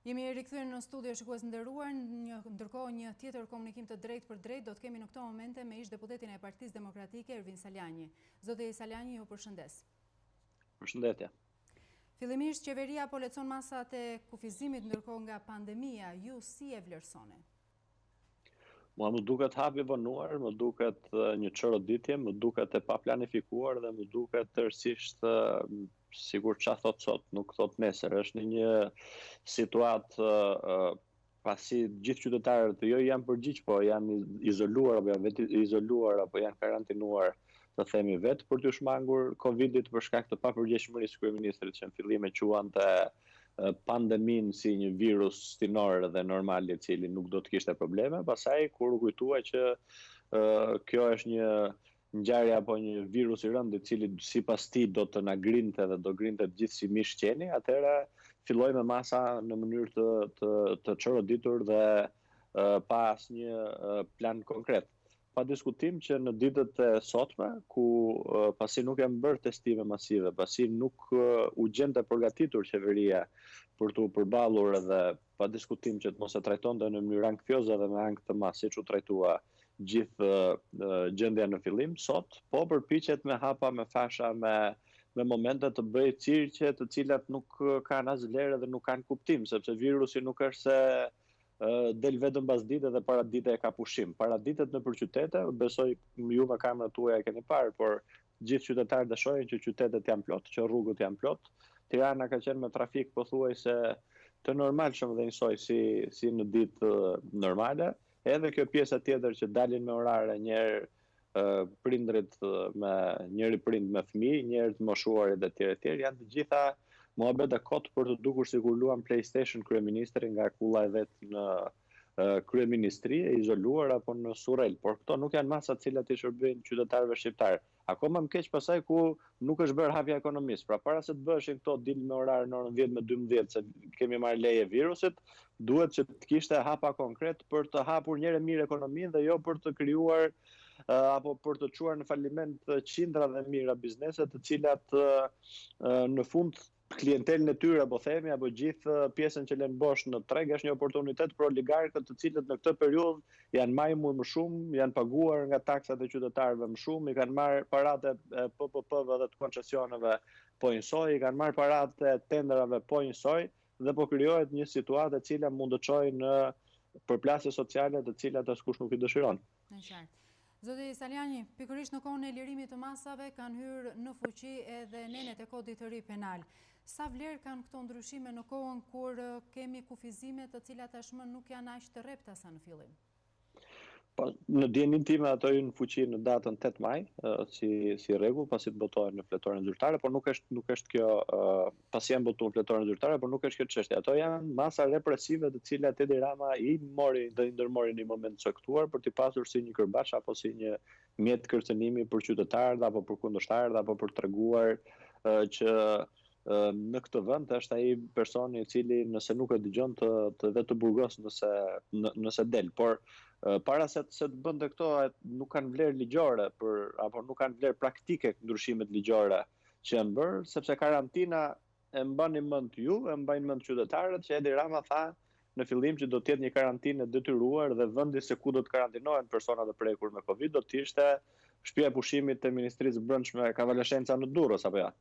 Jemi rikthyer në studio, shikues nderuar, ndërkohë një tjetër komunikim të drejtë për drejtë do të kemi në këto momente me ish deputetin e Partisë Demokratike Ervin Salianji. Zoti Salianji, ju përshëndes. Përshëndetje. Fillimisht, qeveria po lehtëson masat e kufizimit ndërkohë nga pandemia, ju si e vlerësoni? Më duket hapi vonuar, më duket një çoroditie, më duket e paplanifikuar dhe më duket tërësisht sigur çfarë thot sot, nuk thot nesër. Është në një situatë pasi gjithë qytetarët jo janë përgjigj, po janë izoluar apo janë vetë izoluar apo janë karantinuar, të themi vetë për të shmangur Covidit për shkak të papërgjegjshmërisë së kryeministrit që në fillim e quante pandemin si një virus stinor dhe normal I cili nuk do të kishte probleme, pastaj kur u kujtua që kjo është një ngjarje apo një virus I rënd I cili sipas tij do të na grinte dhe do grinte të gjithë si mish qeni, atëherë filloi me masa në mënyrë të çoroditur dhe pa asnjë plan konkret. Pa diskutim që në ditët e sotme, ku pasi nuk janë bërë testime masive, pasi nuk u gjente përgatitur qeveria për të përballur edhe pa diskutim që të mos e trajtonte në mënyrë anktioze dhe me ankth të madh, siç u trajtua gjithë gjendja në fillim, sot po përpiqet me hapa, me fasha, me momente të bëjë cirqe të cilat nuk kanë as vlerë dhe nuk kanë kuptim, sepse virusi nuk është se del vetëm pas dite dhe para dite e ka pushim. Para ditet në qytete, besoj ju me kamerat tuaja e keni parë, por gjithë qytetarët dëshojnë që qytetet janë plot, që rrugët janë plot. Tirana ka qenë me trafik pothuajse të normalshëm dhe njësoj si në ditë normale. Edhe kjo pjesa tjetër që dalin me orare, njerë prindrit me njëri prind me fëmijë, njerë të moshuarit e tjerë, janë të gjitha muhabet e kot për të dukur sikur luan PlayStation kryeministri nga kulla e vet në kryeministri e izoluar apo në surrel, por këto nuk janë masa të cilat I shërbejnë qytetarëve shqiptar. Akoma më keq pasaj ku nuk është bërë hapja e ekonomisë. Pra para se të bëshin këto dil me orare në orën 10 me 12 se kemi marrë leje virusit, duhet që të kishte hapa konkret për të hapur njëre mirë ekonominë dhe jo për të krijuar apo për të çuar në faliment qindra dhe mijëra biznese të cilat në fund klientelën e tyre, apo themi, apo gjithë pjesën që lën bosh në treg është një oportunitet për oligarkët të cilët në këtë periudhë janë majmur më shumë, janë paguar nga taksat e qytetarëve më shumë, I kanë marrë paratë e PPP-ve dhe të koncesioneve po njësoj, I kanë marrë paratë e tenderave po njësoj dhe po krijohet një situatë e cila mund të çojë në përplasje sociale të cilat askush nuk I dëshiron. Në qartë. Zoti Salianji, pikërisht në kohën e lirimit të masave kanë hyrë në fuqi edhe nenet e kodit të ri penal. Sa vlerë kanë këto ndryshime në kohën kur kemi kufizime të cilat tashmë nuk janë aq të rrepta sa në fillim? Po, në dienin time ato hyn në fuqi në datën 8 maj, si rregull, pasi të botohen në fletoren zyrtare, por nuk është kjo pasi janë botuar në fletoren zyrtare, por nuk është kjo çështje. Ato janë masa represive të cilat Edi Rama I mori dhe I ndërmori në një moment të caktuar për t'i pasur si një kërbash apo si një mjet kërcënimi për qytetarët apo për kundërshtarët apo për treguar që në këtë vend është ai personi I cili nëse nuk e dëgjon të vetë burgos nëse del, por para se të bënte këto nuk kanë vlerë ligjore apo nuk kanë vlerë praktike ndryshimet ligjore që janë bërë, sepse karantina e mbani mend ju, e mbajnë mend qytetarët që Edi Rama tha në fillim që do të jetë një karantinë e detyruar dhe vendi se ku do të karantinohen personat e prekur me Covid do të ishte shtëpia e pushimit të Ministrisë së Brendshme Kavaleshenca në Durrës apo ja.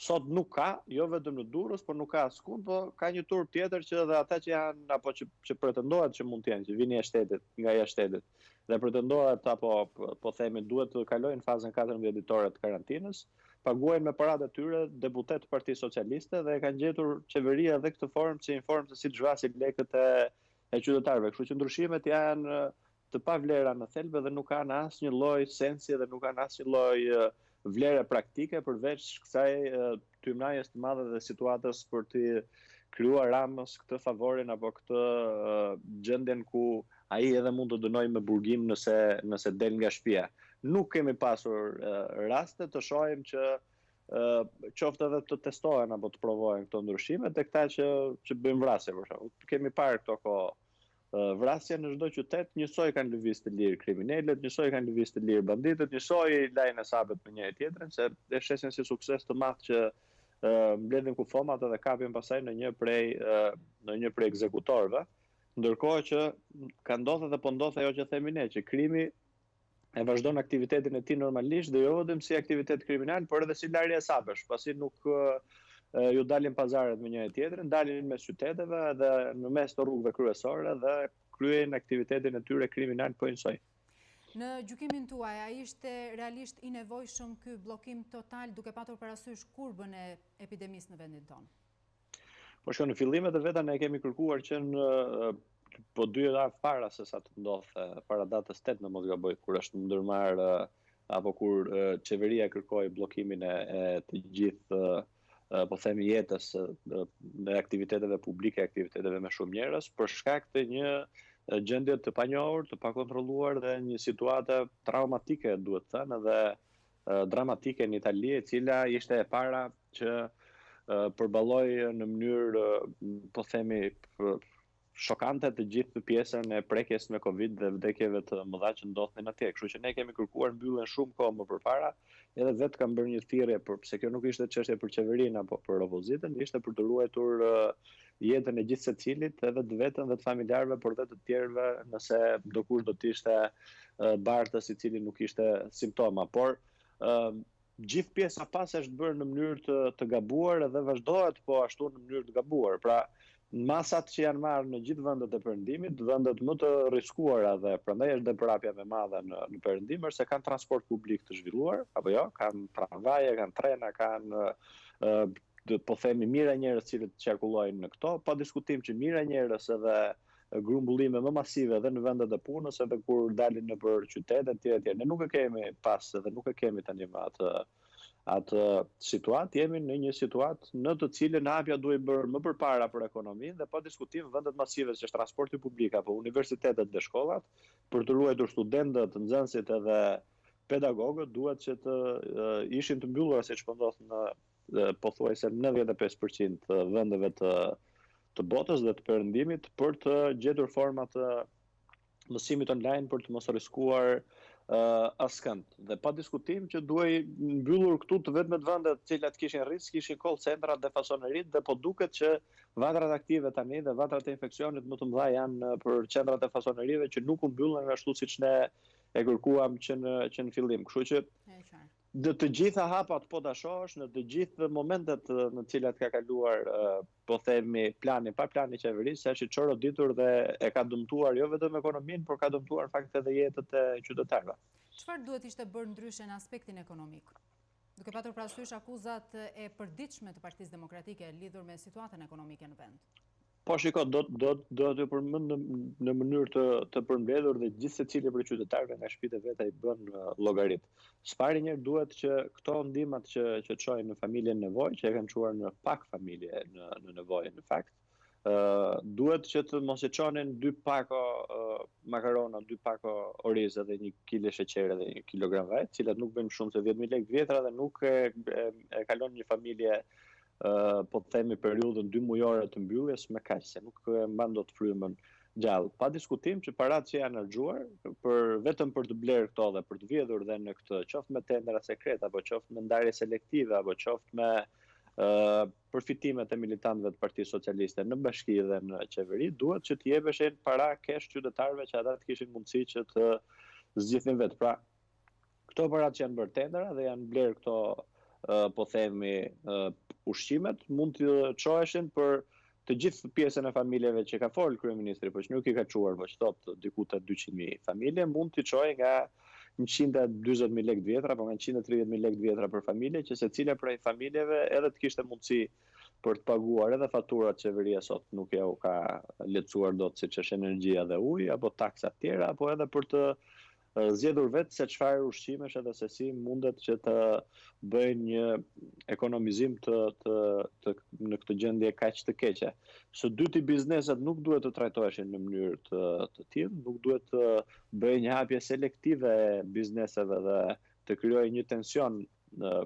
Sot nuk ka, jo vetëm në Durrës, por nuk ka askund, po ka një turp tjetër që edhe ata që janë apo që pretendohet që mund të jenë, që vini nga jashtë shtetit, dhe pretendohet apo po themi duhet të kalojnë fazën 14 ditore të karantinës, paguajnë me paratë e tyre deputet të Partisë Socialiste dhe kanë gjetur qeveria edhe këtë formë si një formë se si zhvasin lekët e qytetarëve. Kështu që ndryshimet janë të pavlera në thelbe dhe nuk kanë asnjë lloj sensi dhe nuk kanë asnjë lloj vlere praktike përveç kësaj tymnajes të madhe dhe situatës për të krijuar Ramës këtë favorin apo këtë gjendjen ku ai edhe mund të dënojë me burgim nëse del nga shtëpia. Nuk kemi pasur raste të shohim që qoftë edhe të testohen apo të provohen këto ndryshime tek këta që bëjnë vrasje për shembull. Kemi parë këto kohë vrasja në çdo qytet, njësoj kanë lëviz të lirë kriminalet, njësoj kanë lëviz të lirë banditët, njësoj lajnë hesabet me njëri tjetrin, se e shesin si sukses të madh që mbledhin kufomat dhe kapin pasaj në një prej ekzekutorëve, ndërkohë që ka ndodhur dhe po ndodh ajo që themi ne, që krimi e vazhdon aktivitetin e tij normalisht dhe jo vetëm si aktivitet kriminal, por edhe si larje e sapesh, pasi nuk ju dalin pazaret me njëri tjetrin, dalin mes qyteteve dhe në mes të rrugëve kryesore dhe kryejnë aktivitetin e tyre kriminal po njësoj. Në gjykimin tuaj, a ishte realisht i nevojshëm ky bllokim total duke patur parasysh kurbën e epidemisë në vendin tonë? Po shko, në fillimet e veta ne kemi kërkuar që në po 2 javë para se sa të ndodhte, para datës 8 në mos gaboj, kur është ndërmarrë apo kur qeveria kërkoi bllokimin e të gjithë po themi jetës në aktiviteteve publike, aktiviteteve me shumë njerëz, për shkak të një gjendje të panjohur, të pakontrolluar dhe një situate traumatike, duhet thënë, dhe dramatike në Itali, e cila ishte e para që përballoi në mënyrë po themi shokante të gjithë pjesën e prekjes me Covid dhe vdekjeve të mëdha që ndodhin atje. Kështu që ne kemi kërkuar mbylljen shumë kohë më përpara, edhe vetë kam bërë një thirrje pse kjo nuk ishte çështje për qeverinë apo për opozitën, ishte për të ruajtur jetën e gjithë secilit, edhe të vetën dhe të familjarëve, por edhe të tjerëve nëse dokush do të ishte bartës i cili nuk ishte simptoma. Por gjithë pjesa pas është bërë në mënyrë të gabuar edhe vazhdohet po ashtu në mënyrë të gabuar. Pra, masat që janë marrë në gjithë vendet e Perëndimit, vendet më të rriskuara dhe prandaj është depërapja më e madhe në Perëndim, është se kanë transport publik të zhvilluar, apo jo, kanë tramvaje, kanë trena, kanë po themi mira njerëz që qarkullojnë në këto, pa diskutim që mira njerëz edhe grumbullime më masive edhe në vendet e punës, edhe kur dalin nëpër qytete etj. Ne nuk e kemi pas edhe nuk e kemi tani më atë situatë, jemi në një situatë në të cilën hapja duhet bërë më përpara për ekonominë dhe pa diskutim vendet masive që është transporti publik apo universitetet dhe shkollat, për të ruajtur studentët, nxënësit edhe pedagogët, duhet që të ishin të mbyllura siç po ndodh në pothuajse 95% të vendeve të botës dhe të Perëndimit për të gjetur forma të mësimit online për të mos rriskuar askënd. Dhe pa diskutim që duhej mbyllur këtu të vetmet vendet të cilat kishin rrezik, kishin call centrat dhe fasonerit, dhe po duket që vatrat aktive tani dhe vatrat e infeksionit më të mëdha janë për qendrat e fasonerive që nuk u mbyllën ashtu siç ne e kërkuam që në fillim. Kështu që në të gjitha hapat po ta shohësh, në të gjithë momentet në të cilat ka kaluar po themi pa plani qeverisë, është i çoroditur dhe e ka dëmtuar jo vetëm ekonominë, por ka dëmtuar në fakt edhe jetët e qytetarëve. Çfarë duhet ishte bërë ndryshe në aspektin ekonomik? Duke patur parasysh akuzat e përditshme të Partisë Demokratike lidhur me situatën ekonomike në vend. Po shiko, do të përmend në mënyrë të përmbledhur dhe gjithë secili prej qytetarëve nga shtëpitë e veta i bën llogarit. S'pari njëherë duhet që këto ndihmat që çojnë në familje në nevojë, që e kanë çuar në pak familje në nevojë në fakt, duhet që të mos e çonin 2 pako makarona, 2 pako oriz dhe 1 kg sheqer dhe 1 kilogram vaj, të cilat nuk bëjnë shumë se 10.000 lekë të vjetra dhe nuk e kalon një familje po të themi periudhën 2 mujore të mbylljes me kaq, se nuk mban dot frymën gjallë. Pa diskutim që paratë që janë harxuar vetëm për të blerë këto dhe për të vjedhur dhe në këtë, qoftë me tendera sekrete, apo qoftë me ndarje selektive, apo qoftë me përfitimet e militantëve të Partisë Socialiste në bashki dhe në qeveri, duhet që të jepeshin para kesh qytetarëve që ata të kishin mundësi që të zgjidhin vetë. Pra, këto paratë që janë bërë tendera dhe janë blerë këto po themi ushqimet, mund të çoheshin për të gjithë pjesën e familjeve që ka folë kryeministri, por që nuk i ka çuar, po që thotë diku te 200.000 familje, mund të çojë nga 140.000 lekë të vjetra, apo nga 130.000 lekë të vjetra për familje, që secila prej familjeve edhe të kishte mundësi për të paguar edhe faturat qeveria sot nuk ja u ka lehtësuar dot, siç është energjia dhe uji, apo taksat tjera, apo edhe për të zgjedhur vetë se çfarë ushqimesh edhe se si mundet që të bëjnë një ekonomizim në këtë gjendje kaq të keqe. Së dyti, bizneset nuk duhet të trajtoheshin në mënyrë të tillë, nuk duhet të bëjë një hapje selektive e bizneseve dhe të krijojë një tension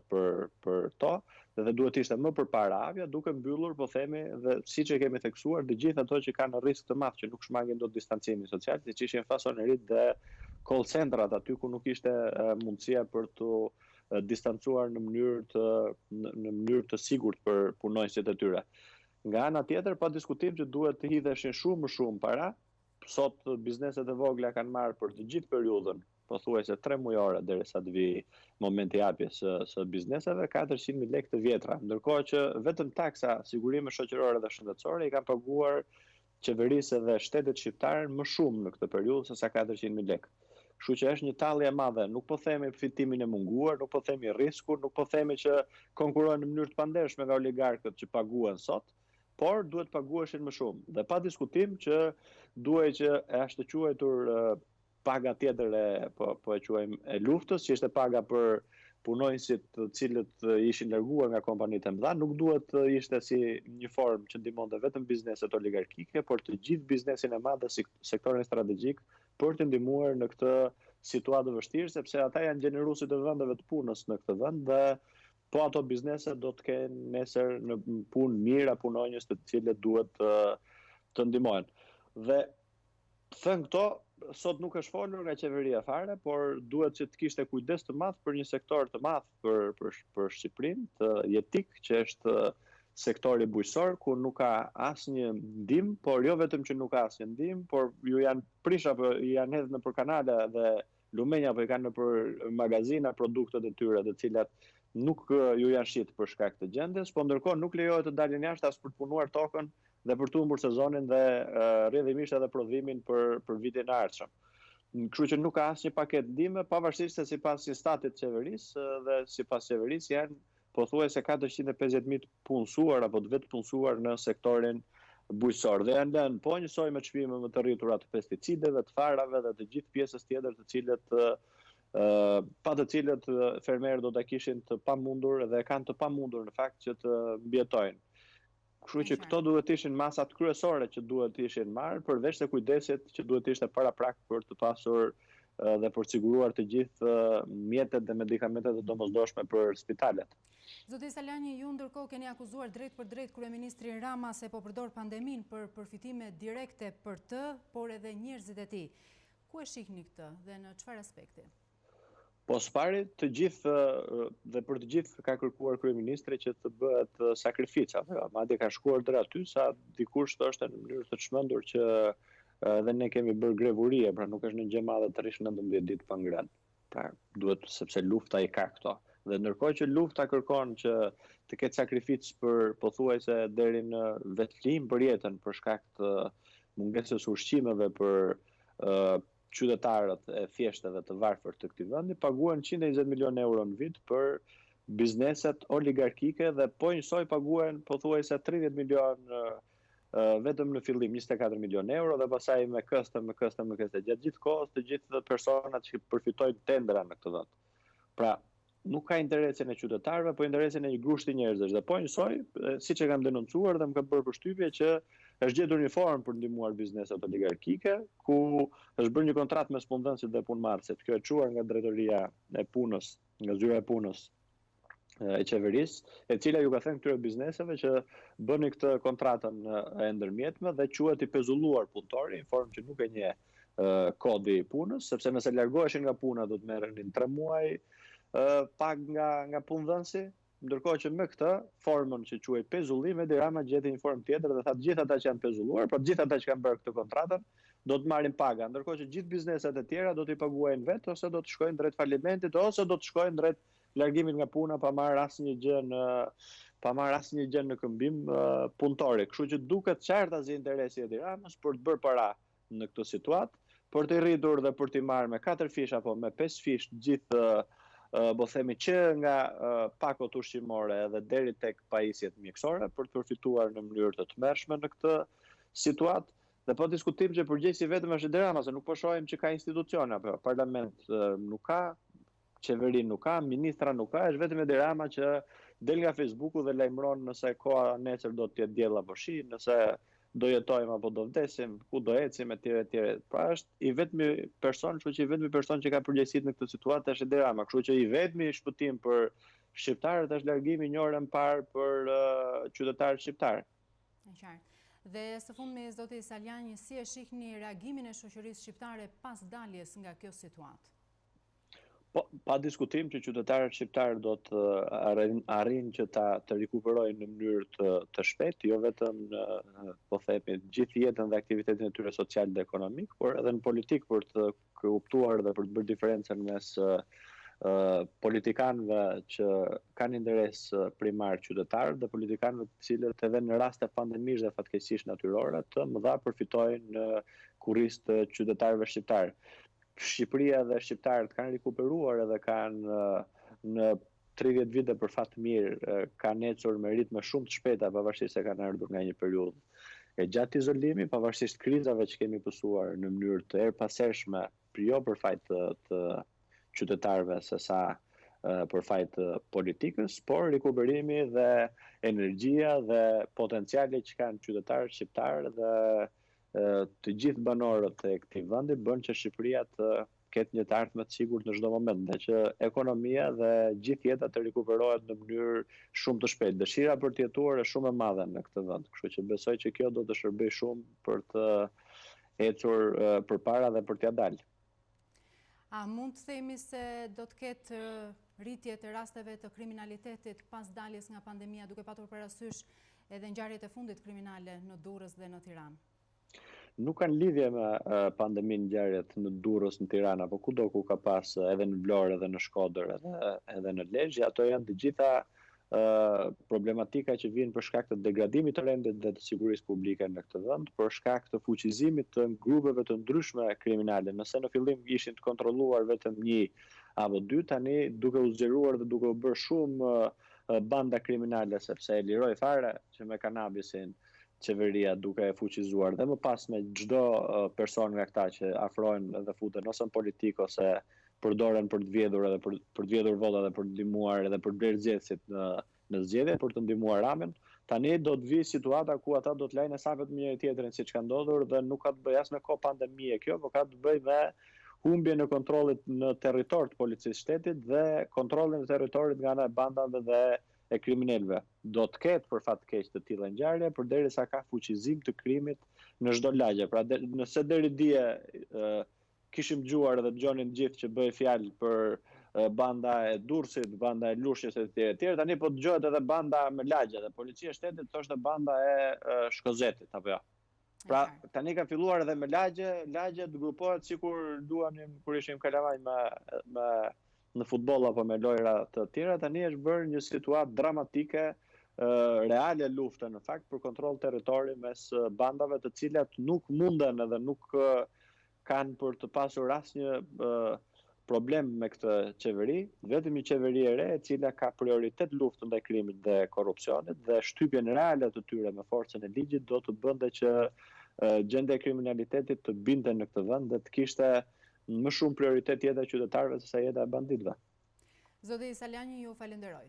për to, dhe duhet ishte më përpara hapja, duke mbyllur, po themi, dhe siç e kemi theksuar, të gjithë ato që kanë rrezik të madh që nuk shmangin dot distancimin social, siç ishin fasonerit dhe call centrat, aty ku nuk ishte mundësia për të distancuar në mënyrë të sigurt për punonjësit e tyre. Nga ana tjetër, pa diskutim që duhet të hidheshin shumë më shumë para. Sot bizneset e vogla kanë marrë për të gjithë periudhën, pothuajse 3 mujore derisa të vi momenti i hapjes së bizneseve, 400.000 lekë të vjetra, ndërkohë që vetëm taksa sigurime shoqërore dhe shëndetësore i kanë paguar qeverisë dhe shtetet shqiptare më shumë në këtë periudhë se sa 400.000 lekë. Kështu që është një tallje e madhe. Nuk po themi fitimin e munguar, nuk po themi risku, nuk po themi që konkurrojnë në mënyrë të pandershme nga oligarkët që paguhen sot, por duhet paguheshin më shumë. Dhe pa diskutim që duhet që është të quajtur paga tjetër po e quajmë e luftës, që ishte paga për punonjësit të cilët ishin larguar nga kompanitë e mëdha, nuk duhet të ishte si një formë që ndihmonte vetëm bizneset oligarkike, por të gjithë biznesin e madh dhe sektorin strategjik për të ndihmuar në këtë situatë vështirë, sepse ata janë gjeneruesit e vendeve të punës në këtë vend dhe po ato bizneset do të kenë nesër në punë mira punonjës të cilët duhet të ndihmohen. Dhe thënë këto, sot nuk është folur nga qeveria fare, por duhet që të kishte kujdes të madh për një sektor të madh për Shqipërinë, të jetik, që është sektori bujqësor, ku nuk ka asnjë ndihmë, por jo vetëm që nuk ka asnjë ndihmë, por ju janë prish apo janë hedhur nëpër kanale dhe lumenja apo i kanë nëpër magazina produktet e tyre, të cilat nuk ju janë shit për shkak të gjendjes, po ndërkohë nuk lejohet të dalin jashtë as për të punuar tokën dhe për të humbur sezonin dhe rrjedhimisht edhe prodhimin për vitin e ardhshëm. Kështu që nuk ka asnjë paketë ndihme, pavarësisht se sipas statit të qeverisë dhe sipas qeverisë janë pothuajse 450.000 punësuar apo të vetë punësuar në sektorin bujqësor. Dhe janë lënë po njësoj me çmime më të rritura të pesticideve, të farave dhe të gjithë pjesës tjetër të cilët pa të cilët fermerët do ta kishin të pamundur dhe kanë të pamundur në fakt që të mbjetojnë. Kështu që këto duhet të ishin masat kryesore që duhet të ishin marrë, përveç se kujdesit që duhet të ishte paraprak për të pasur dhe për të siguruar të gjithë mjetet dhe medikamentet e domosdoshme për spitalet. Zoti Salianji, ju ndërkohë keni akuzuar drejt për drejt kryeministrin Rama se po përdor pandemin për përfitime direkte për të, por edhe njerëzit e tij. Ku e shihni këtë dhe në çfarë aspekti? Po së pari, të gjithë dhe për të gjithë ka kërkuar kryeministri që të bëhet sakrifica. Madje ka shkuar deri aty sa dikush thoshte në mënyrë të çmendur që dhe ne kemi bërë grevurie, pra nuk është në gjë madhe të rish 19 ditë pa ngrënë. Pra duhet sepse lufta i ka këto. Dhe ndërkohë që lufta kërkon që të ketë sakrificë për pothuajse deri në vetëlim për jetën për shkak të mungesës ushqimeve për qytetarët e thjeshtëve të varfër të këtij vendi, paguhen 120 milion euro në vit për bizneset oligarkike dhe po njësoj paguhen pothuajse 30 milion vetëm në fillim 24 milion euro dhe pastaj me këstëm gjatë gjithë kohës të gjithë personat që përfitojnë tendra në këtë vend. Pra, nuk ka interesin e qytetarëve, po interesin e një grushti njerëzish. Dhe po njësoj, siç e kam denoncuar dhe më ka bërë përshtypje që është gjetur një formë për ndihmuar bizneset oligarkike, ku është bërë një kontratë me spondensit dhe punëmarrësit. Kjo e çuar nga drejtoria e punës, nga zyra e punës e qeverisë, e cila ju ka thënë këtyre bizneseve që bëni këtë kontratën e ndërmjetme dhe quhet i pezulluar punëtori, në formë që nuk e njeh kodi i punës, sepse nëse largoheshin nga puna do të merrenin 3 muaj pag nga punëdhënësi, ndërkohë që me këtë formën që quhet pezullim, Edi Rama gjeti një formë tjetër dhe tha të gjithë ata që janë pezulluar, pra të gjithë ata që kanë bërë këtë kontratën do të marrin paga, ndërkohë që gjithë bizneset e tjera do t'i paguajnë vetë ose do të shkojnë drejt falimentit ose do të shkojnë drejt largimit nga puna pa marrë asnjë gjë në këmbim punëtori. Kështu që duket qartë as interesi i Edi Ramës për të bërë para në këtë situatë, për të rritur dhe për të marrë me 4 fish apo me 5 fish gjithë po themi që nga pakot ushqimore edhe deri tek pajisjet mjekësore për të përfituar në mënyrë të tmerrshme në këtë situatë. Dhe po diskutim që përgjegjësi vetëm është Edi Rama, se nuk po shohim që ka institucione apo parlament nuk ka, qeveri nuk ka, ministra nuk ka, është vetëm Edi Rama që del nga Facebooku dhe lajmëron nëse koha nesër do të jetë diell apo shi, nëse do jetojmë apo do vdesim, ku do ecim etj etj. Pra është i vetmi person, kështu që i vetmi person që ka përgjegjësitë në këtë situatë është Edi Rama, kështu që i vetmi shpëtim për shqiptarët është largimi një orë më parë për qytetarët shqiptar. Qartë. Dhe së fundmi, zoti Salianji, si e shihni reagimin e shoqërisë shqiptare pas daljes nga kjo situatë? Po, pa diskutim që qytetarët shqiptarë do të arrin që të rikuperojnë në mënyrë të shpejtë, jo vetëm në, po themi, gjithë jetën dhe aktivitetin e tyre social dhe ekonomik, por edhe në politikë për të kuptuar dhe për të bërë diferencën mes politikanëve që kanë interes primar qytetarët dhe politikanëve të cilët edhe në raste pandemisht dhe fatkeqësisht natyrore të mëdha përfitojnë në kurrizë të qytetarëve shqiptarë. Shqipëria dhe shqiptarët kanë rikuperuar edhe kanë në 30 vite për fat të mirë kanë ecur me ritme shumë të shpejta pavarësisht se kanë ardhur nga një periudhë e gjatë izolimi, pavarësisht krizave që kemi pasur në mënyrë të erpasershme, jo për fajt të qytetarëve se sa për fajt të politikës, por rikuperimi dhe energjia dhe potenciali që kanë qytetarët shqiptarë dhe të gjithë banorët e këtij vendi bën që Shqipëria të ketë një të ardhme të sigurt në çdo moment dhe që ekonomia dhe gjithë jeta të rikuperohet në mënyrë shumë të shpejtë. Dëshira për të jetuar është shumë e madhe në këtë vend, kështu që besoj që kjo do të shërbejë shumë për të ecur përpara dhe për t'ia dalë. A mund të themi se do të ketë rritje të rasteve të kriminalitetit pas daljes nga pandemia, duke patur parasysh edhe ngjarjet e fundit kriminale në Durrës dhe në Tiranë? Nuk kanë lidhje me pandeminë ngjarjet në Durrës, në Tiranë apo kudo ku ka pas edhe në Vlorë edhe në Shkodër edhe në Lezhë. Ato janë të gjitha problematika që vijnë për shkak të degradimit të rendit dhe të sigurisë publike në këtë vend, për shkak të fuqizimit të grupeve të ndryshme kriminale. Nëse në fillim ishin të kontrolluar vetëm një apo dy, tani duke u zgjeruar dhe duke u bërë shumë banda kriminale, sepse e liroi fare që me kanabisin qeveria duke e fuqizuar dhe më pas me çdo person nga këta që afrohen dhe futen ose në politikë ose përdoren për të vjedhur edhe për të vjedhur vota dhe për të ndihmuar edhe për të blerë zgjedhësit në zgjedhje për të ndihmuar Ramën. Tani do të vijë situata ku ata do të lajnë sa vetëm njëri tjetrin siç ka ndodhur dhe nuk ka të bëjë as me kohë pandemie kjo, por ka të bëjë me humbje në kontrollit në territor të policisë shtetit dhe kontrollin e territorit nga ana e bandave dhe e kriminalëve. Do të ketë për fat të keq të tilla ngjarje përderisa ka fuqizim të krimit në çdo lagje. Pra nëse deri dje kishim dëgjuar dhe dëgjonin gjithë që bëhej fjalë për banda e Durrësit, banda e Lushnjës e të tjerë, tani po dëgjohet edhe banda me lagje dhe policia e shtetit thoshte banda e Shkozetit apo jo. Pra tani ka filluar edhe me lagjet grupohet sikur duanim kur ishim kalamaj me në futboll apo me lojra të tjera, tani është bërë një situatë dramatike, reale lufte në fakt për kontroll territori mes bandave të cilat nuk munden edhe nuk kanë për të pasur asnjë problem me këtë qeveri, vetëm një qeveri e re e cila ka prioritet luftën ndaj krimit dhe korrupsionit dhe shtypjen reale të tyre me forcën e ligjit do të bënte që gjendja e kriminalitetit të binte në këtë vend dhe të kishte më shumë prioritet jeta e qytetarëve se sa jeta e banditëve. Zoti Salianji, ju falenderoj.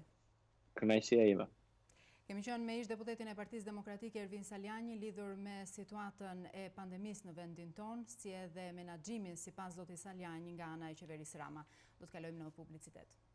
Kënaqësia ime. Kemi qenë me deputetin e Partisë Demokratike Ervin Salianji lidhur me situatën e pandemisë në vendin tonë, si edhe menaxhimin sipas zotit Salianji nga ana e qeverisë Rama. Do të kalojmë në publicitet.